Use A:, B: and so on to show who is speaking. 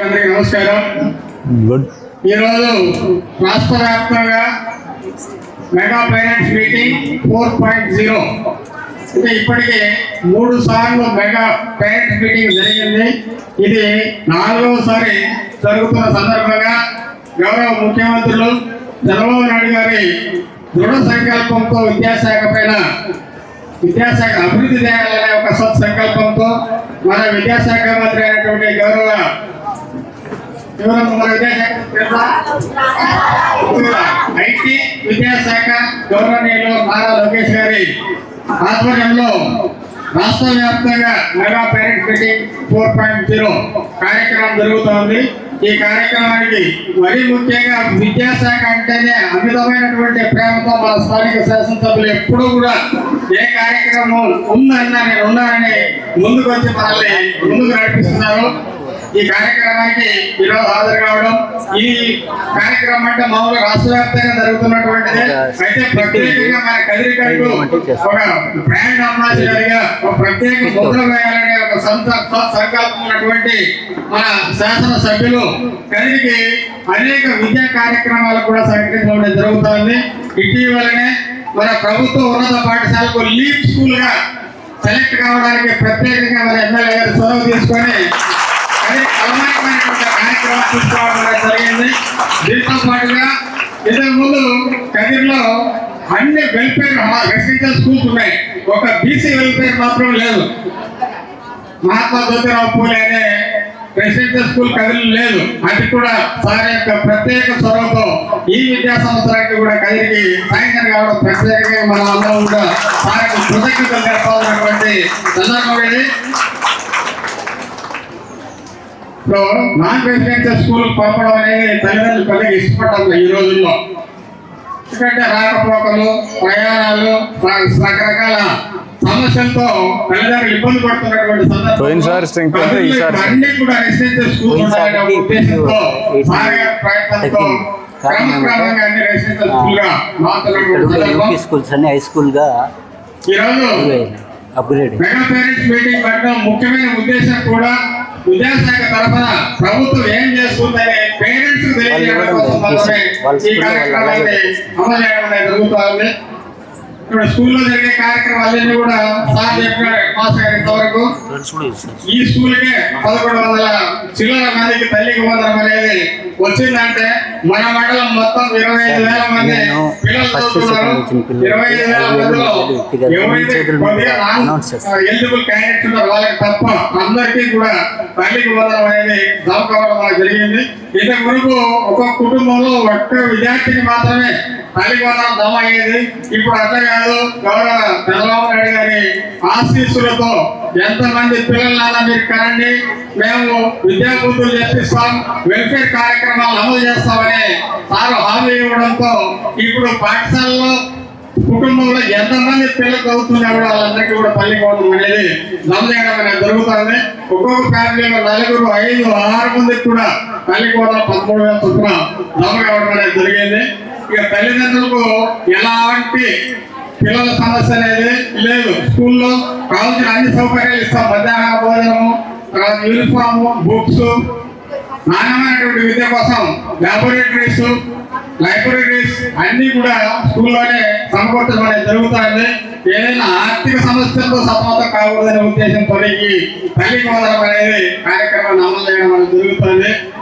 A: అందరికీ నమస్కారం. ఈరోజు రాష్ట్ర వ్యాప్తంగా మెగా పేరెంట్స్ మీటింగ్ 4.0 అంటే ఇప్పటికే 3 సార్లు మెగా పేరెంట్స్ మీటింగ్ జరిగింది. ఇది 4వసారి జరుగుతున్న సందర్భంగా గౌరవ ముఖ్యమంత్రులు చంద్రబాబు నాయుడు గారి దృఢ సంకల్పంతో విద్యాశాఖ అభివృద్ధి చేయాలనే ఒక సత్సంకల్పంతో మన విద్యాశాఖ మంత్రి అయినటువంటి గౌరవ ఐటీ విద్యాశాఖ గౌరవనీయులు నారా లోకేష్ గారి ఆధ్వర్యంలో రాష్ట్ర వ్యాప్తంగా మెగా పేరెంట్స్ మీటింగ్ 4.0 కార్యక్రమం జరుగుతోంది. ఈ కార్యక్రమానికి మరీ ముఖ్యంగా విద్యాశాఖ అంటేనే అమితమైనటువంటి ప్రేమతో మన స్థానిక శాసనసభ్యులు ఎప్పుడూ కూడా ఏ కార్యక్రమం ఉందన్నా నేను ఉన్నానని ముందుకు వచ్చి మనల్ని ముందుకు నడిపిస్తున్నారు. ఈ కార్యక్రమానికి ఈరోజు హాజరు కావడం, ఈ కార్యక్రమం అంటే మామూలుగా రాష్ట్ర వ్యాప్తంగా జరుగుతున్నటువంటిది. అయితే ప్రత్యేకంగా మన కదిరికట్టు ఒక బ్రాండ్ అంబాసిడర్గా ఒక ప్రత్యేక ముద్ర వేయాలనే ఒక సంకల్పం ఉన్నటువంటి మన శాసన సభ్యులు కదిరికి అనేక విద్యా కార్యక్రమాలు కూడా సహకరించడం జరుగుతుంది. ఇటీవలనే మన ప్రభుత్వ ఉన్నత పాఠశాలకు లీప్ స్కూల్ గా సెలెక్ట్ కావడానికి ప్రత్యేకంగా మన ఎమ్మెల్యే గారు చొరవ తీసుకొని కార్యక్రమం తీసుకోవడం జరిగింది. దీంతో పాటుగా ఇంతకు ముందు కదిరిలో అన్ని వెల్ఫేర్ రెసిడెన్షియల్ స్కూల్స్ ఉన్నాయి, ఒక బీసీ వెల్ఫేర్ మాత్రం లేదు. మహాత్మా జ్యోతిరావు పూలే అనే రెసిడెన్షియల్ స్కూల్ కదిరి లేదు. అది కూడా సార్ యొక్క ప్రత్యేక చొరవతో ఈ విద్యా సంవత్సరానికి కూడా కదిరికి సాయంత్రం కావడం ప్రత్యేకంగా మనం అందరం కూడా సార్ కృతజ్ఞతలు తెలపాలన్నటువంటి సందర్భం ఇది. నాన్ రెసిడెన్షియల్ స్కూల్ పంపడం అనేది తల్లిదండ్రులు కొద్దిగా ఇష్టపడ్డారు ఈ రోజుల్లో. ఎందుకంటే రాకపోకలు, ప్రయాణాలు, రకరకాల సమస్యలతో తల్లిదండ్రులు ఇబ్బంది పడుతున్నటువంటి సందర్భంలో అన్ని కూడా రెసిడెన్షియల్ స్కూల్ ఉండాలనే ఉద్దేశంతో ప్రయత్నంతో క్రమక్రమంగా అన్ని రెసిడెన్షియల్ స్కూల్ గా ఈరోజు మెగా పేరెంట్స్ మీటింగ్ పెట్టడం ముఖ్యమైన ఉద్దేశం కూడా విద్యాశాఖ తరఫున ప్రభుత్వం ఏం చేస్తుందనే పేరెంట్స్ తెలియజేయడం కోసం మాత్రమే ఈ కార్యక్రమాన్ని అమలు చేయడం జరుగుతుంది. ఇక్కడ స్కూల్లో జరిగే కార్యక్రమాలన్నీ కూడా సార్ చెప్పిన మాస్టర్ గారి ఇంతవరకు ఈ స్కూల్కే 1100 చిల్లర మందికి తల్లికి వందనం అనేది వచ్చిందంటే మన మండలం మొత్తం 25,000 మంది పిల్లలు చదువుతున్నారు. 25,000 మందిలో ఎవరైతే ఎలిజిబుల్ క్యాండిడేట్స్ ఉన్నారో వాళ్ళకి తప్ప అందరికీ కూడా తల్లికి వందనం అనేది దాచుకోవడం జరిగింది. ఇంతకు మునుపు ఒక్కొక్క కుటుంబంలో ఒక్క విద్యార్థికి మాత్రమే తల్లికి వందనం జమ అయ్యేది. ఇప్పుడు అట్లా కాదు, గౌరవ చంద్రబాబు నాయుడు గారి ఆశీస్సులతో ఎంతమంది పిల్లలన్నా మీరు కనండి, మేము విద్యాబుద్ధులు చెప్పిస్తాం, వెల్ఫేర్ కార్యక్రమాలు అమలు చేస్తామని సార్ హామీ ఇవ్వడంతో ఇప్పుడు పాఠశాలలో కుటుంబంలో ఎంతమంది పిల్లలు చదువుతున్నా కూడా వాళ్ళందరికీ కూడా తల్లికి వందనం అనేది జమ చేయడం అనేది జరుగుతుంది. ఒక్కొక్క ఫ్యామిలీలో 4, 5, 6 మందికి కూడా తల్లికి వందనం 13,000 చొప్పున జమ కావడం అనేది జరిగింది. ఇక తల్లిదండ్రులకు ఎలాంటి పిల్లల సమస్య అనేది లేదు. స్కూల్లో కావాల్సిన అన్ని సౌకర్యాలు ఇస్తాం. మధ్యాహ్న భోజనము, తర్వాత యూనిఫామ్, బుక్స్, నాణ్యమైనటువంటి విద్య కోసం ల్యాబొరేటరీస్, లైబ్రరీస్ అన్ని కూడా స్కూల్లోనే సమకూర్చడం అనేది జరుగుతుంది. ఏదైనా ఆర్థిక సమస్యలతో సతమతం కాకూడదనే ఉద్దేశంతో తల్లికి వందనం అనేది కార్యక్రమాన్ని అమలు చేయడం అనేది జరుగుతుంది.